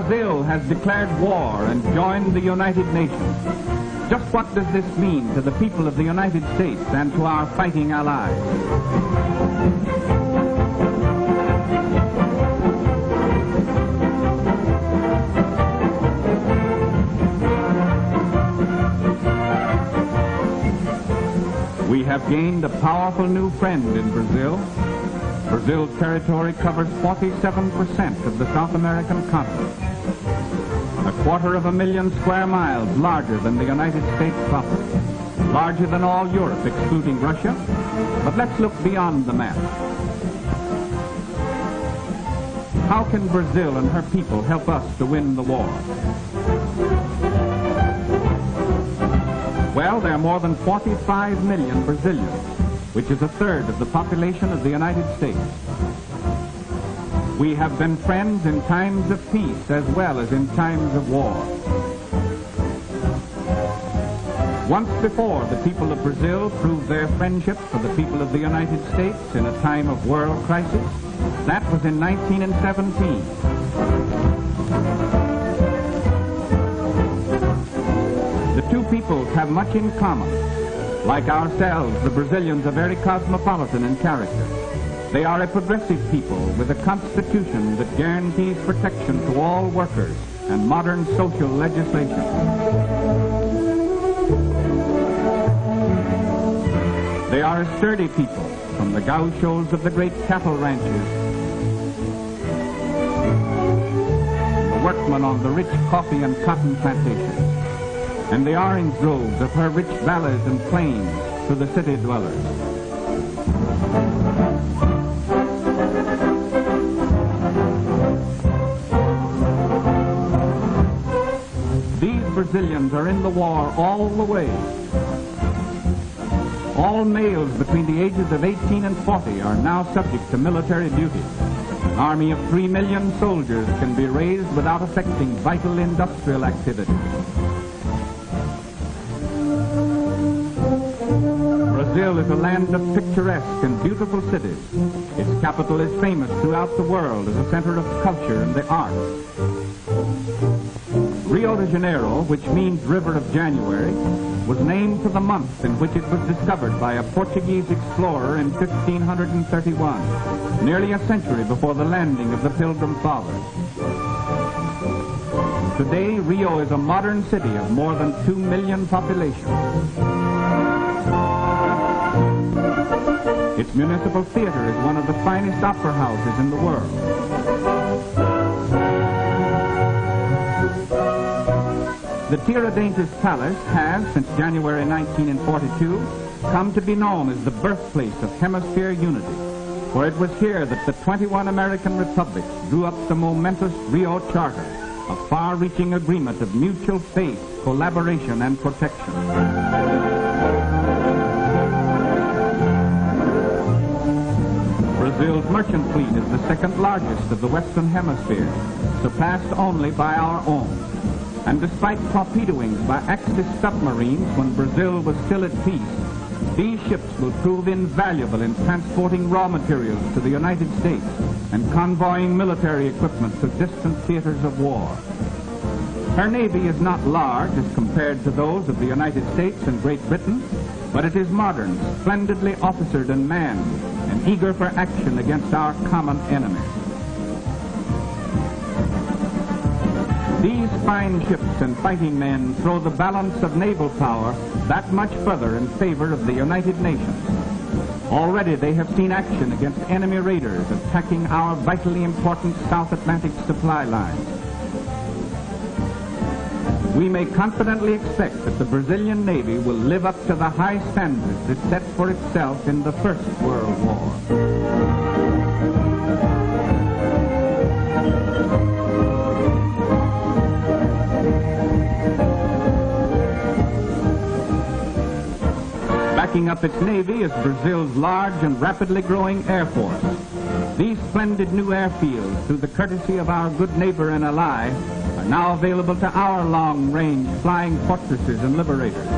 Brazil has declared war and joined the United Nations. Just what does this mean to the people of the United States and to our fighting allies? We have gained a powerful new friend in Brazil. Brazil's territory covers 47% of the South American continent. 250,000 square miles larger than the United States proper. Larger than all Europe, excluding Russia. But let's look beyond the map. How can Brazil and her people help us to win the war? Well, there are more than 45 million Brazilians, which is a third of the population of the United States. We have been friends in times of peace as well as in times of war. Once before, the people of Brazil proved their friendship for the people of the United States in a time of world crisis. That was in 1917. The two peoples have much in common. Like ourselves, the Brazilians are very cosmopolitan in character. They are a progressive people with a constitution that guarantees protection to all workers and modern social legislation. They are a sturdy people, from the gauchos of the great cattle ranches, the workmen on the rich coffee and cotton plantations, and the orange groves of her rich valleys and plains to the city dwellers. These Brazilians are in the war all the way. All males between the ages of 18 and 40 are now subject to military duty. An army of 3 million soldiers can be raised without affecting vital industrial activity. Brazil is a land of picturesque and beautiful cities. Its capital is famous throughout the world as a center of culture and the arts. Rio de Janeiro, which means River of January, was named for the month in which it was discovered by a Portuguese explorer in 1531, nearly a century before the landing of the Pilgrim Fathers. Today, Rio is a modern city of more than 2 million population. Its municipal theater is one of the finest opera houses in the world. The Tiradentes Palace has, since January 1942, come to be known as the birthplace of hemisphere unity, for it was here that the 21 American republics drew up the momentous Rio Charter, a far-reaching agreement of mutual faith, collaboration, and protection. Brazil's merchant fleet is the second largest of the Western Hemisphere, surpassed only by our own. And despite torpedoings by Axis submarines when Brazil was still at peace, these ships will prove invaluable in transporting raw materials to the United States and convoying military equipment to distant theaters of war. Her navy is not large as compared to those of the United States and Great Britain, but it is modern, splendidly officered and manned, and eager for action against our common enemies. These fine ships and fighting men throw the balance of naval power that much further in favor of the United Nations. Already they have seen action against enemy raiders attacking our vitally important South Atlantic supply lines. We may confidently expect that the Brazilian Navy will live up to the high standards it set for itself in the First World War. Backing up its navy is Brazil's large and rapidly growing air force. These splendid new airfields, through the courtesy of our good neighbor and ally, are now available to our long-range flying fortresses and liberators.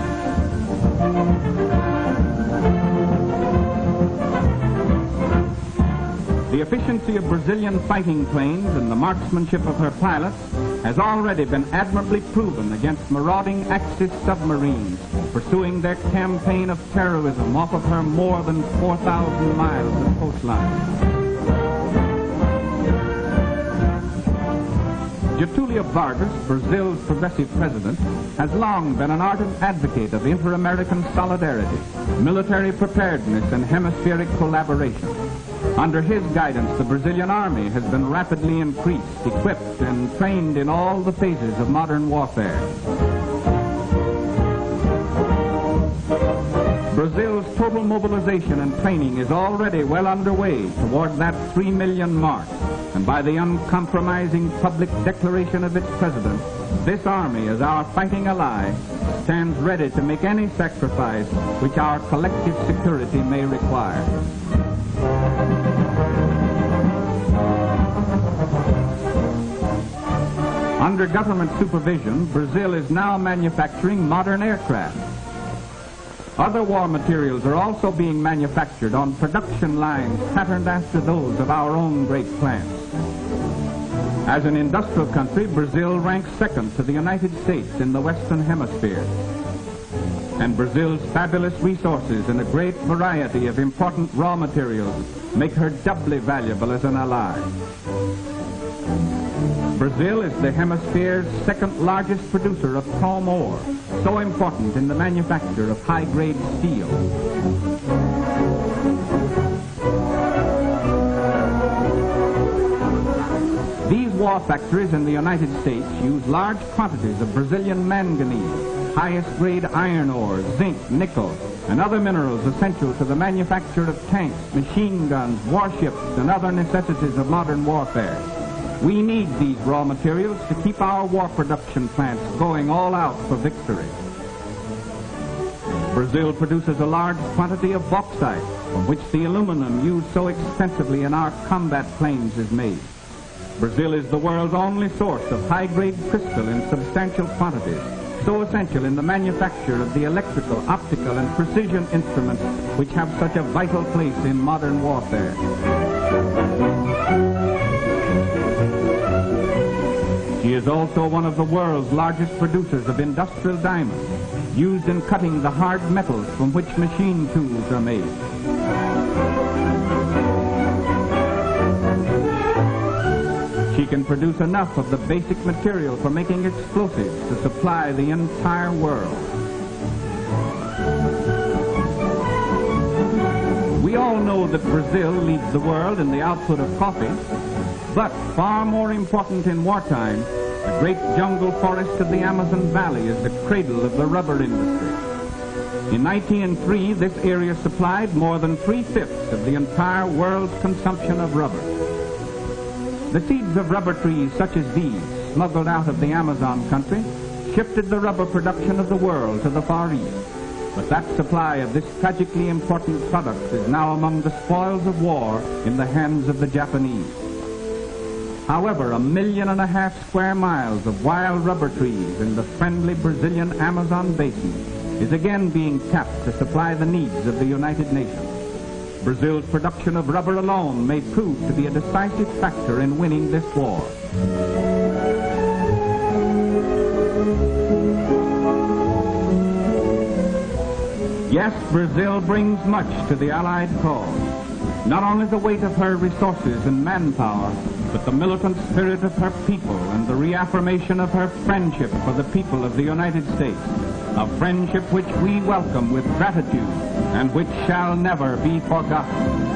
The efficiency of Brazilian fighting planes and the marksmanship of her pilots has already been admirably proven against marauding Axis submarines pursuing their campaign of terrorism off of her more than 4,000 miles of coastline. Getulio Vargas, Brazil's progressive president, has long been an ardent advocate of inter-American solidarity, military preparedness, and hemispheric collaboration. Under his guidance, the Brazilian army has been rapidly increased, equipped, and trained in all the phases of modern warfare. Brazil's total mobilization and training is already well underway toward that 3 million mark. And by the uncompromising public declaration of its president, this army, as our fighting ally, stands ready to make any sacrifice which our collective security may require. Under government supervision, Brazil is now manufacturing modern aircraft. Other war materials are also being manufactured on production lines patterned after those of our own great plants. As an industrial country, Brazil ranks second to the United States in the Western Hemisphere. And Brazil's fabulous resources and a great variety of important raw materials make her doubly valuable as an ally. Brazil is the hemisphere's second largest producer of chrome ore, so important in the manufacture of high-grade steel. These war factories in the United States use large quantities of Brazilian manganese, highest-grade iron ore, zinc, nickel, and other minerals essential to the manufacture of tanks, machine guns, warships, and other necessities of modern warfare. We need these raw materials to keep our war production plants going all out for victory. Brazil produces a large quantity of bauxite, from which the aluminum used so extensively in our combat planes is made. Brazil is the world's only source of high-grade crystal in substantial quantities, so essential in the manufacture of the electrical, optical, and precision instruments which have such a vital place in modern warfare. She is also one of the world's largest producers of industrial diamonds, used in cutting the hard metals from which machine tools are made. She can produce enough of the basic material for making explosives to supply the entire world. We all know that Brazil leads the world in the output of coffee, but far more important in wartime, the great jungle forest of the Amazon Valley is the cradle of the rubber industry. In 1903, this area supplied more than 3/5 of the entire world's consumption of rubber. The seeds of rubber trees such as these, smuggled out of the Amazon country, shifted the rubber production of the world to the Far East. But that supply of this tragically important product is now among the spoils of war in the hands of the Japanese. However, 1.5 million square miles of wild rubber trees in the friendly Brazilian Amazon basin is again being tapped to supply the needs of the United Nations. Brazil's production of rubber alone may prove to be a decisive factor in winning this war. Yes, Brazil brings much to the Allied cause. Not only the weight of her resources and manpower, but the militant spirit of her people and the reaffirmation of her friendship for the people of the United States, a friendship which we welcome with gratitude and which shall never be forgotten.